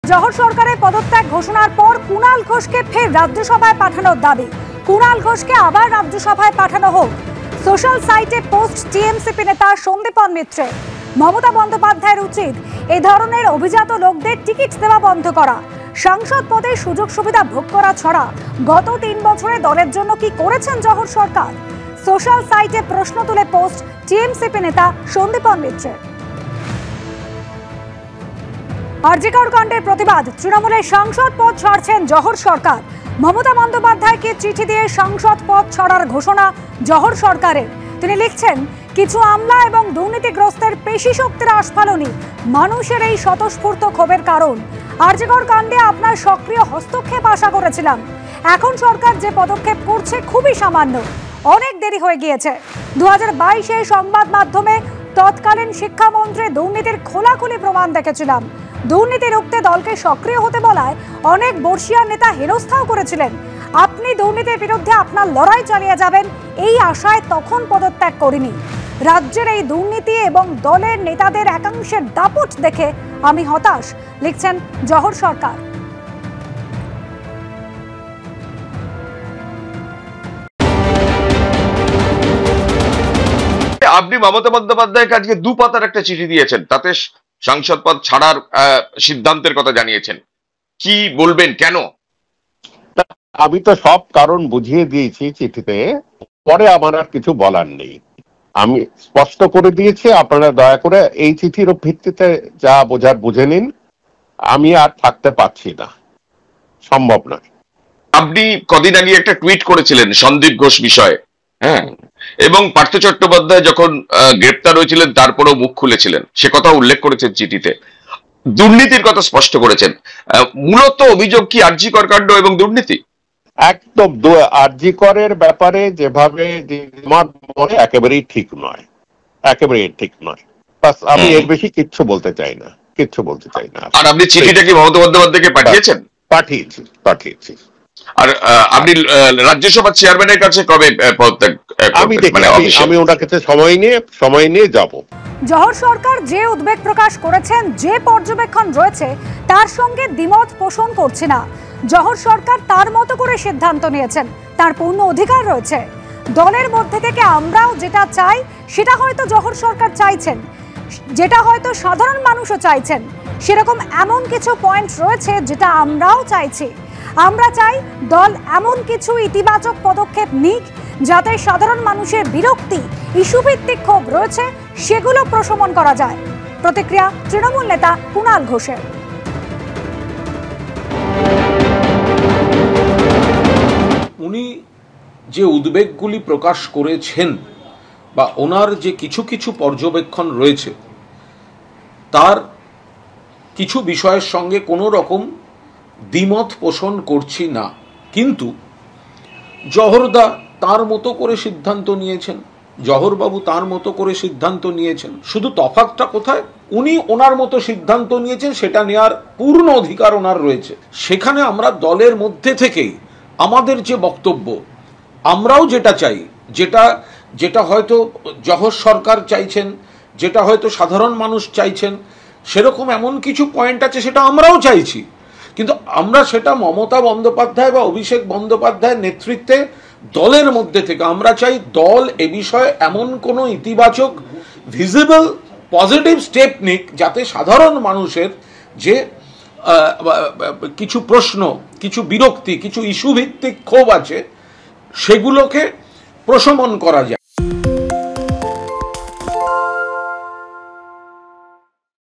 জহর সরকারের পদত্যাগ ঘোষণার পর কুণাল ঘোষকে ফের রাজ্যসভায় পাঠানোর দাবি। কুণাল ঘোষকে আবার রাজ্যসভায় পাঠানো হোক। সোশ্যাল সাইটে পোস্ট টিএমসিপি নেতা সন্দীপন মিত্রের। মমতা বন্দ্যোপাধ্যায়ের উচিত এই ধরনের অভিজাত লোকদের টিকিট দেওয়া বন্ধ করা। সাংসদ পদে সুযোগ সুবিধা ভোগ করা ছাড়া গত 3 বছরে দলের জন্য কি করেছেন জহর সরকার? সোশ্যাল সাইটে প্রশ্ন তুলে পোস্ট টিএমসিপি নেতা সন্দীপন মিত্রের। আরজি কর কাণ্ডের প্রতিবাদ, তৃণমূলের সাংসদ পদ ছাড়ছেন জহর সরকার। মমতা বন্দ্যোপাধ্যায়কে চিঠি দিয়ে সাংসদ পদ ছাড়ার ঘোষণা জহর সরকারের। তিনি লিখছেন, কিছু আমলা এবং দুর্নীতিগ্রস্তের পেশি শক্তির আস্ফালনই মানুষের এই স্বতঃস্ফূর্ত ক্ষোভের কারণ। আরজি কর কাণ্ডে আপনার সক্রিয় হস্তক্ষেপ আশা করেছিলাম। এখন সরকার যে পদক্ষেপ করছে খুবই সামান্য, অনেক দেরি হয়ে গিয়েছে। 2022-এ সংবাদ মাধ্যমে তৎকালীন শিক্ষামন্ত্রী দুর্নীতির খোলাখুলি প্রমাণ দেখেছিলাম। দুর্নীতি রুখতে দলকে সক্রিয় হতে বলায় অনেক বর্ষীয় নেতা হেনস্থাও করেছিলেন। আপনি দুর্নীতির বিরুদ্ধে আপনার লড়াই চালিয়ে যাবেন এই আশায় তখন পদত্যাগ করিনি। রাজ্যের এই দুর্নীতি এবং দলের নেতাদের একাংশের দাপট দেখে আমি হতাশ, লিখছেন জহর সরকার। আপনি মমতা বন্দ্যোপাধ্যায়কে আজকে 2 পাতার একটা চিঠি দিয়েছেন, তাতে সাংসদ পদ ছাড়ার সিদ্ধান্তের কথা জানিয়েছেন। কি বলবেন, কেন? আমি তো সব কারণ বুঝিয়ে দিয়েছি চিঠিতে, পরে আমার আর কিছু বলার নেই। আমি স্পষ্ট করে দিয়েছি, আপনারা দয়া করে এই চিঠির ভিত্তিতে যা বোঝার বুঝে নিন। আমি আর থাকতে পারছি না, সম্ভব নয়। আপনি কদিন আগে একটা টুইট করেছিলেন সন্দীপ ঘোষ বিষয়ে, হ্যাঁ, এবং পার্থ চট্টোপাধ্যায় যখন গ্রেপ্তার হয়েছিলেন তারপরেও মুখ খুলেছিলেন, সে কথা উল্লেখ করেছেন চিঠিতে। দুর্নীতির কথা স্পষ্ট করেছেন। মূলত অভিযোগ কি আরজি কর কাণ্ড এবং দুর্নীতি? একদম আরজি করের ব্যাপারে যেভাবে আমার মনে একেবারেই ঠিক নয়, একেবারেই ঠিক নয়। আমি এর বেশি কিচ্ছু বলতে চাই না, কিচ্ছু বলতে চাই না। আর আপনি চিঠিটা কি মমতা বন্দ্যোপাধ্যায়কে পাঠিয়েছেন? পাঠিয়েছি। আর আপনি রাজ্যসভার চেয়ারম্যানের কাছে কবে পদত্যাগ? আমি ওনার কাছে সময় নিয়ে যাব। জহর সরকার যে উদ্বেগ প্রকাশ করেছেন, যে পর্যবেক্ষণ রয়েছে তার সঙ্গে দ্বিমত পোষণ করছে না। জহর সরকার তার মতো করে সিদ্ধান্ত নিয়েছেন, তার পূর্ণ অধিকার রয়েছে। দলের মধ্যে থেকে আমরাও যেটা চাই সেটা হয়তো জহর সরকার চাইছেন, যেটা হয়তো সাধারণ মানুষও চাইছেন। সেরকম এমন কিছু পয়েন্ট রয়েছে যেটা আমরাও চাইছি। আমরা চাই দল এমন কিছু ইতিবাচক পদক্ষেপ নিক যাতে সাধারণ মানুষের বিরক্তি, ইস্যুভিত্তিক ক্ষোভ রয়েছে সেগুলো প্রশমন করা যায়। প্রতিক্রিয়া তৃণমূল নেতা কুণাল ঘোষের। উনি যে উদ্বেগগুলি প্রকাশ করেছেন বা ওনার যে কিছু কিছু পর্যবেক্ষণ রয়েছে, তার কিছু বিষয়ের সঙ্গে কোনো রকম দ্বিমত পোষণ করছি না। কিন্তু জহরদা তার মতো করে সিদ্ধান্ত নিয়েছেন, জহরবাবু তার মতো করে সিদ্ধান্ত নিয়েছেন। শুধু তফাৎটা কোথায়? উনি ওনার মতো সিদ্ধান্ত নিয়েছেন, সেটা নেওয়ার পূর্ণ অধিকার ওনার রয়েছে। সেখানে আমরা দলের মধ্যে থেকেই আমাদের যে বক্তব্য, আমরাও যেটা চাই, যেটা হয়তো জহর সরকার চাইছেন, যেটা হয়তো সাধারণ মানুষ চাইছেন, সেরকম এমন কিছু পয়েন্ট আছে সেটা আমরাও চাইছি। কিন্তু আমরা সেটা মমতা বন্দ্যোপাধ্যায় বা অভিষেক বন্দ্যোপাধ্যায়ের নেতৃত্বে দলের মধ্যে থেকে আমরা চাই দল এ বিষয়ে এমন কোনো ইতিবাচক ভিজিবল পজিটিভ স্টেপ নিক যাতে সাধারণ মানুষের যে কিছু প্রশ্ন, কিছু বিরক্তি, কিছু ইস্যু ভিত্তিক ক্ষোভ আছে সেগুলোকে প্রশমন করা যায়।